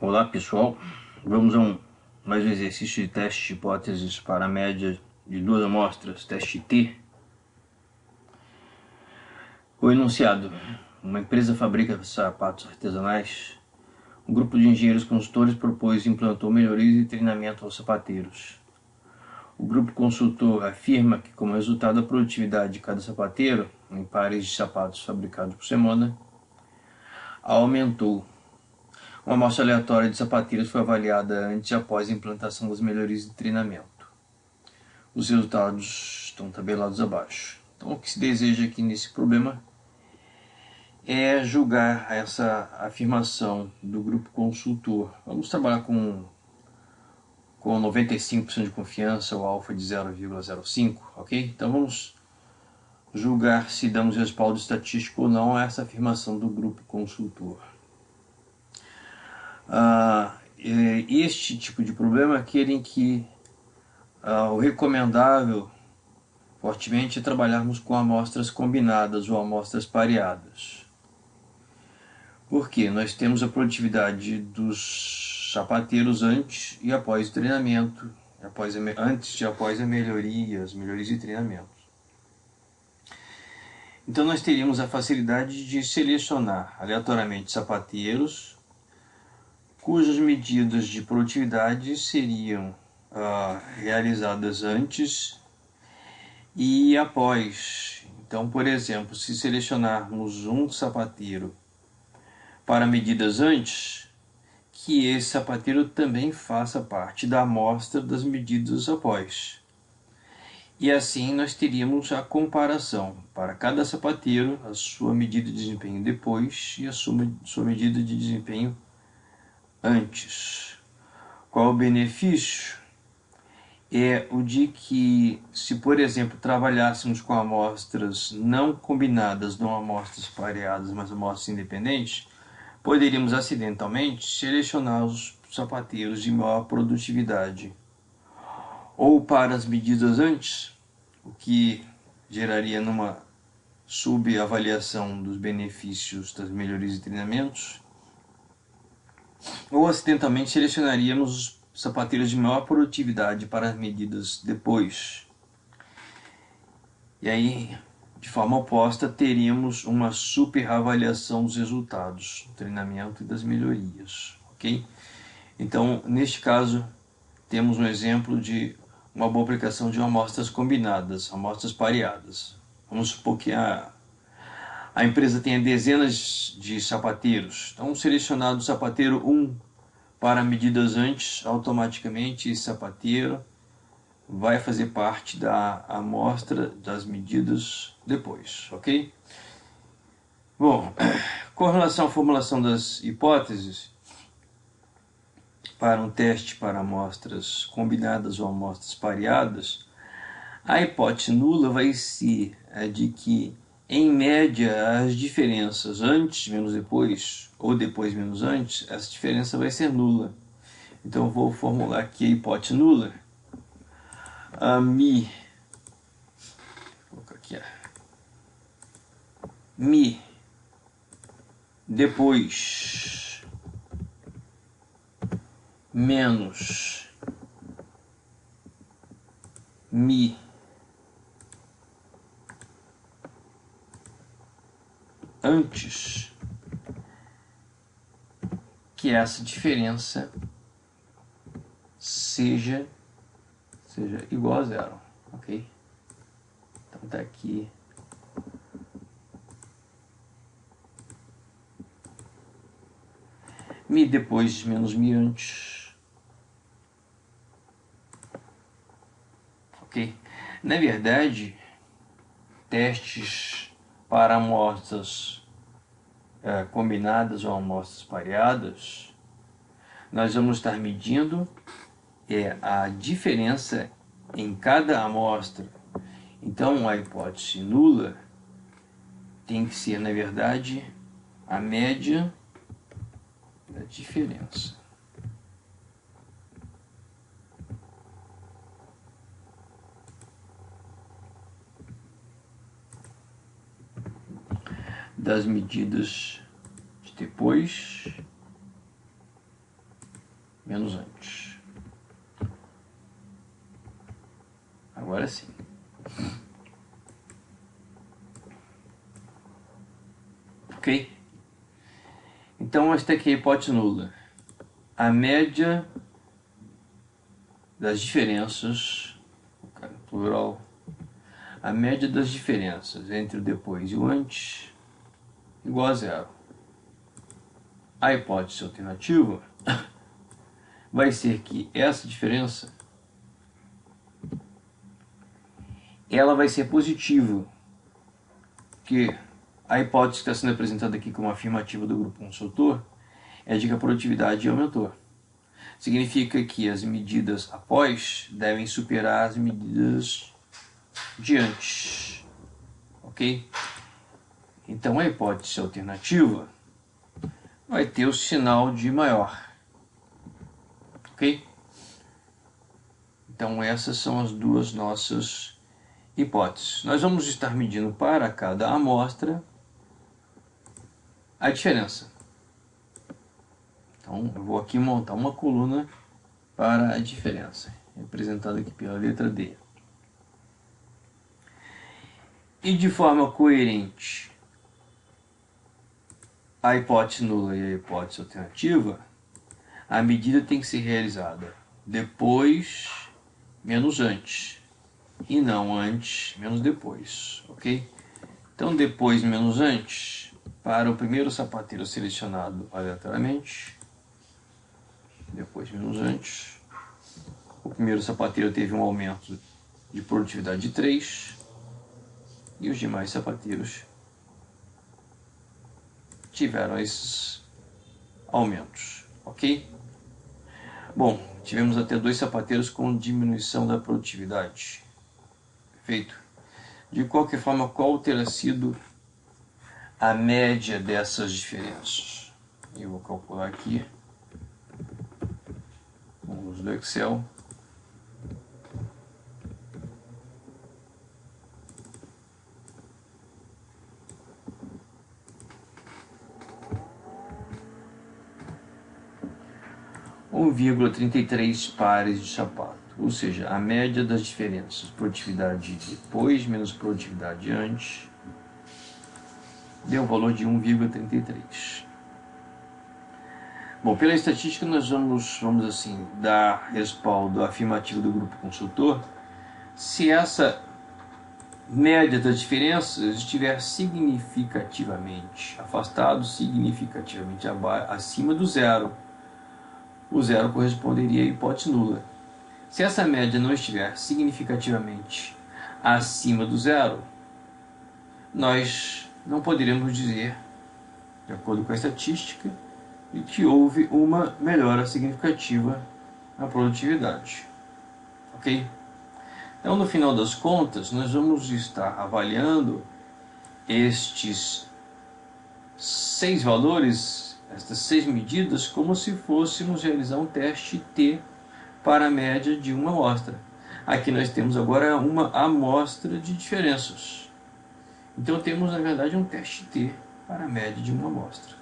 Olá pessoal, vamos a mais um exercício de teste de hipóteses para a média de duas amostras, teste T. O enunciado: uma empresa fabrica sapatos artesanais. Um grupo de engenheiros consultores propôs e implantou melhorias e treinamento aos sapateiros. O grupo consultor afirma que, como resultado da produtividade de cada sapateiro, em pares de sapatos fabricados por semana, aumentou. Uma amostra aleatória de sapateiros foi avaliada antes e após a implantação das melhorias de treinamento. Os resultados estão tabelados abaixo. Então, o que se deseja aqui nesse problema é julgar essa afirmação do grupo consultor. Vamos trabalhar com 95% de confiança, o alfa de 0,05, ok? Então, vamos julgar se damos respaldo estatístico ou não a essa afirmação do grupo consultor. Este tipo de problema é aquele em que o recomendável fortemente é trabalharmos com amostras combinadas ou amostras pareadas. Por quê? Nós temos a produtividade dos sapateiros antes e após o treinamento, antes e após as melhorias de treinamento. Então nós teríamos a facilidade de selecionar aleatoriamente sapateiros cujas medidas de produtividade seriam realizadas antes e após. Então, por exemplo, se selecionarmos um sapateiro para medidas antes, que esse sapateiro também faça parte da amostra das medidas após. E assim nós teríamos a comparação para cada sapateiro, a sua medida de desempenho depois e a sua medida de desempenho antes. Qual o benefício? É o de que, se por exemplo trabalhássemos com amostras não combinadas, não amostras pareadas, mas amostras independentes, poderíamos acidentalmente selecionar os sapateiros de maior produtividade ou para as medidas antes, o que geraria numa subavaliação dos benefícios das melhorias e treinamentos, ou acidentalmente selecionaríamos os sapateiros de maior produtividade para as medidas depois. E aí, de forma oposta, teríamos uma superavaliação dos resultados do treinamento e das melhorias, ok? Então, neste caso, temos um exemplo de uma boa aplicação de amostras combinadas, amostras pareadas. Vamos supor que a empresa tenha dezenas de sapateiros. Então, selecionado o sapateiro 1 para medidas antes, automaticamente esse sapateiro vai fazer parte da amostra das medidas depois, ok? Bom, com relação à formulação das hipóteses para um teste para amostras combinadas ou amostras pareadas, a hipótese nula vai ser a de que, em média, as diferenças antes menos depois ou depois menos antes, essa diferença vai ser nula. Então eu vou formular aqui a hipótese nula. Mi depois menos mi antes, que essa diferença seja igual a zero, ok? Então tá aqui mi depois menos mi antes, ok? Na verdade, testes para amostras combinadas ou amostras pareadas, nós vamos estar medindo a diferença em cada amostra. Então a hipótese nula tem que ser, na verdade, a média da diferença. Das medidas de depois menos antes. Agora sim. Ok? Então, esta aqui é a hipótese nula. A média das diferenças, plural, a média das diferenças entre o depois e o antes igual a zero. A hipótese alternativa vai ser que essa diferença ela vai ser positiva, porque a hipótese que está sendo apresentada aqui como afirmativa do grupo consultor é de que a produtividade aumentou. Significa que as medidas após devem superar as medidas de antes. Ok? Então a hipótese alternativa vai ter o sinal de maior. Ok? Então essas são as duas nossas hipóteses. Nós vamos estar medindo para cada amostra a diferença. Então eu vou aqui montar uma coluna para a diferença, representada aqui pela letra D. E de forma coerente a hipótese nula e a hipótese alternativa, a medida tem que ser realizada depois menos antes, e não antes menos depois, ok? Então depois menos antes, para o primeiro sapateiro selecionado aleatoriamente, depois menos antes, o primeiro sapateiro teve um aumento de produtividade de 3, e os demais sapateiros tiveram esses aumentos, ok? Bom, tivemos até 2 sapateiros com diminuição da produtividade. Perfeito? De qualquer forma, qual terá sido a média dessas diferenças? Eu vou calcular aqui com o uso do Excel. Um 1,33 pares de sapato, ou seja, a média das diferenças, produtividade depois menos produtividade antes, deu um valor de 1,33. Bom, pela estatística nós vamos assim, dar respaldo afirmativo do grupo consultor se essa média das diferenças estiver significativamente afastado, significativamente acima do zero. O zero corresponderia à hipótese nula. Se essa média não estiver significativamente acima do zero, nós não poderemos dizer, de acordo com a estatística, que houve uma melhora significativa na produtividade. Ok? Então, no final das contas, nós vamos estar avaliando estes 6 valores, estas 6 medidas, como se fôssemos realizar um teste T para a média de uma amostra. Aqui nós temos agora uma amostra de diferenças. Então temos, na verdade, um teste T para a média de uma amostra.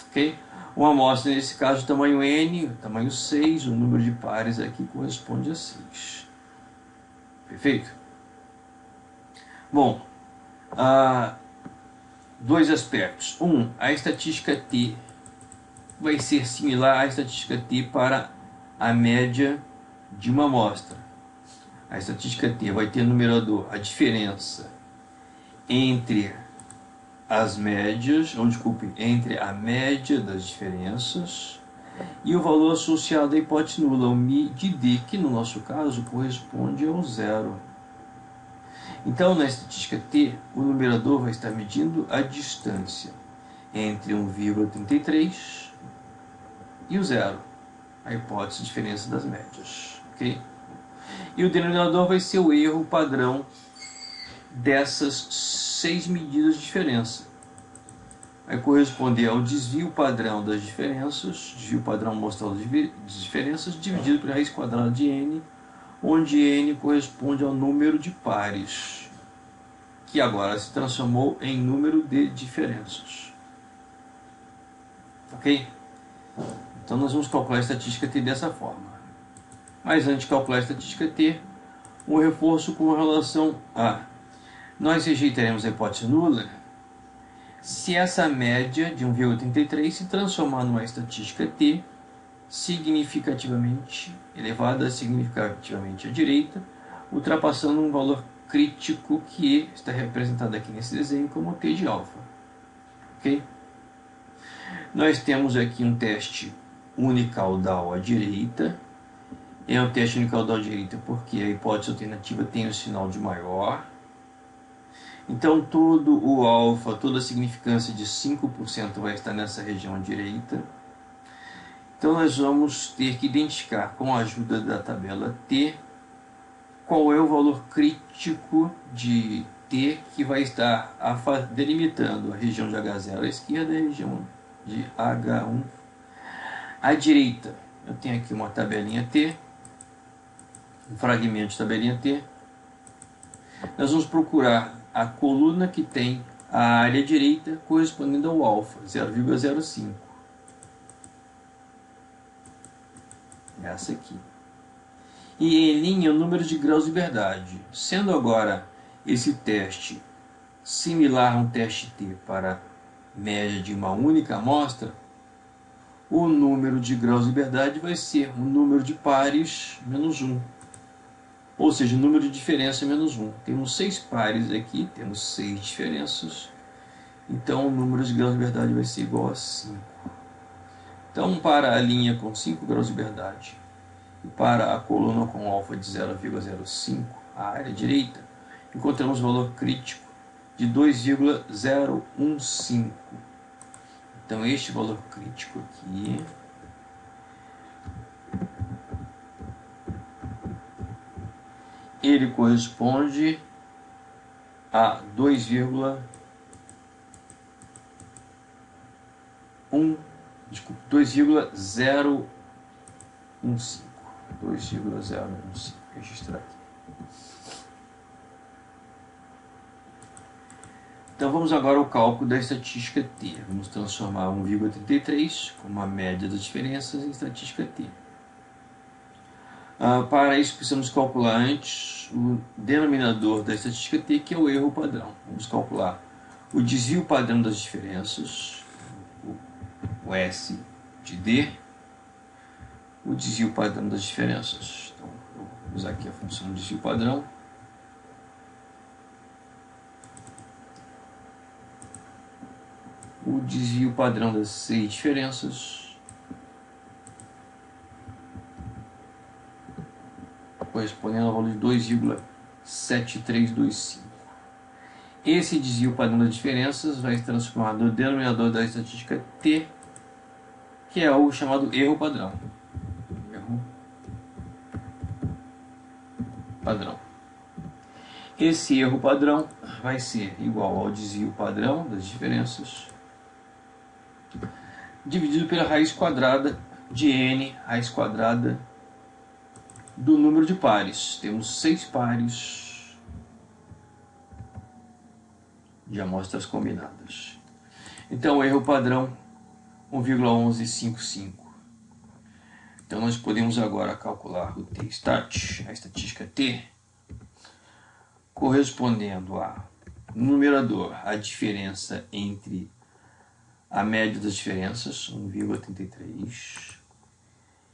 Ok? Uma amostra, nesse caso, tamanho N, tamanho 6, o número de pares aqui corresponde a 6. Perfeito? Bom, 2 aspectos. A estatística T vai ser similar à estatística T para a média de uma amostra. A estatística T vai ter no numerador a diferença entre as médias, entre a média das diferenças e o valor associado à hipótese nula, o μ de D, que no nosso caso corresponde ao zero. Então, na estatística T, o numerador vai estar medindo a distância entre 1,33 e o zero, a hipótese de diferença das médias. Okay? E o denominador vai ser o erro padrão dessas 6 medidas de diferença. Vai corresponder ao desvio padrão das diferenças, desvio padrão amostral das diferenças, dividido pela raiz quadrada de n, onde n corresponde ao número de pares, que agora se transformou em número de diferenças. Ok? Então nós vamos calcular a estatística T dessa forma. Mas antes de calcular a estatística T, um reforço com relação a... Nós rejeitaremos a hipótese nula se essa média de 1,33 se transformar numa estatística T significativamente elevada, significativamente à direita, ultrapassando um valor crítico que está representado aqui nesse desenho como T de alfa. Ok? Nós temos aqui um teste unicaudal à direita. É um teste unicaudal à direita porque a hipótese alternativa tem o sinal de maior. Então todo o alfa, toda a significância de 5% vai estar nessa região à direita. Então nós vamos ter que identificar com a ajuda da tabela T qual é o valor crítico de T que vai estar delimitando a região de H0 à esquerda e a região de H1 à direita. Eu tenho aqui uma tabelinha T, um fragmento de tabelinha T. Nós vamos procurar a coluna que tem a área direita correspondendo ao alfa, 0,05. Essa aqui. E em linha o número de graus de liberdade. Sendo agora esse teste similar a um teste T para média de uma única amostra, o número de graus de liberdade vai ser o número de pares menos 1. Ou seja, o número de diferença menos 1. Temos 6 pares aqui, temos 6 diferenças. Então o número de graus de liberdade vai ser igual a 5. Então para a linha com 5 graus de liberdade e para a coluna com alfa de 0,05, a área direita, encontramos o valor crítico de 2,015. Então este valor crítico aqui ele corresponde a 2,015. Registrar aqui. Então vamos agora ao cálculo da estatística T. Vamos transformar 1,33 como a média das diferenças em estatística T. Para isso precisamos calcular antes o denominador da estatística T, que é o erro padrão. Vamos calcular o desvio padrão das diferenças, o S de D, o desvio padrão das diferenças. Então, eu vou usar aqui a função desvio padrão. O desvio padrão das 6 diferenças correspondendo ao valor de 2,7325. Esse desvio padrão das diferenças vai se transformar no denominador da estatística T, que é o chamado erro padrão. Erro padrão. Esse erro padrão vai ser igual ao desvio padrão das diferenças dividido pela raiz quadrada de n, raiz quadrada do número de pares. Temos 6 pares de amostras combinadas. Então o erro padrão 1,1155. Então nós podemos agora calcular o T-stat, a estatística T, correspondendo a numerador, a diferença entre a média das diferenças, 1,33,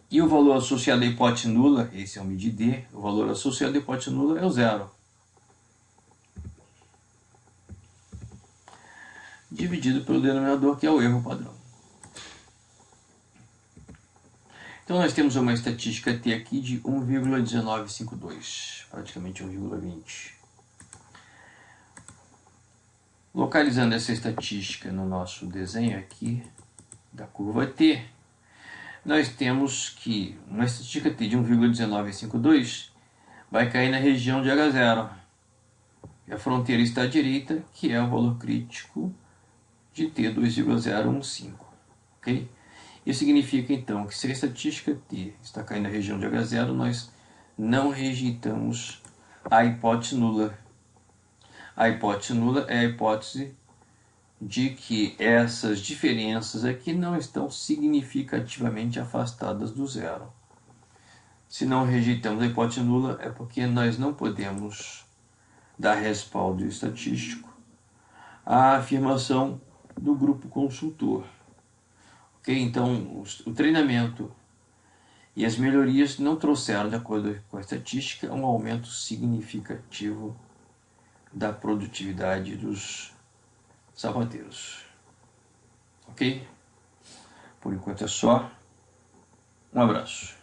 e o valor associado à hipótese nula, esse é o MID D, o valor associado à hipótese nula é o zero, dividido pelo denominador, que é o erro padrão. Então nós temos uma estatística T aqui de 1,1952, praticamente 1,20. Localizando essa estatística no nosso desenho aqui da curva T, nós temos que uma estatística T de 1,1952 vai cair na região de H0. E a fronteira está à direita, que é o valor crítico de T 2,015. Ok? Isso significa então que se a estatística T está caindo na região de H0, nós não rejeitamos a hipótese nula. A hipótese nula é a hipótese de que essas diferenças aqui não estão significativamente afastadas do zero. Se não rejeitamos a hipótese nula, é porque nós não podemos dar respaldo estatístico à afirmação do grupo consultor. Ok? Então, o treinamento e as melhorias não trouxeram, de acordo com a estatística, um aumento significativo da produtividade dos sapateiros. Ok? Por enquanto é só. Um abraço.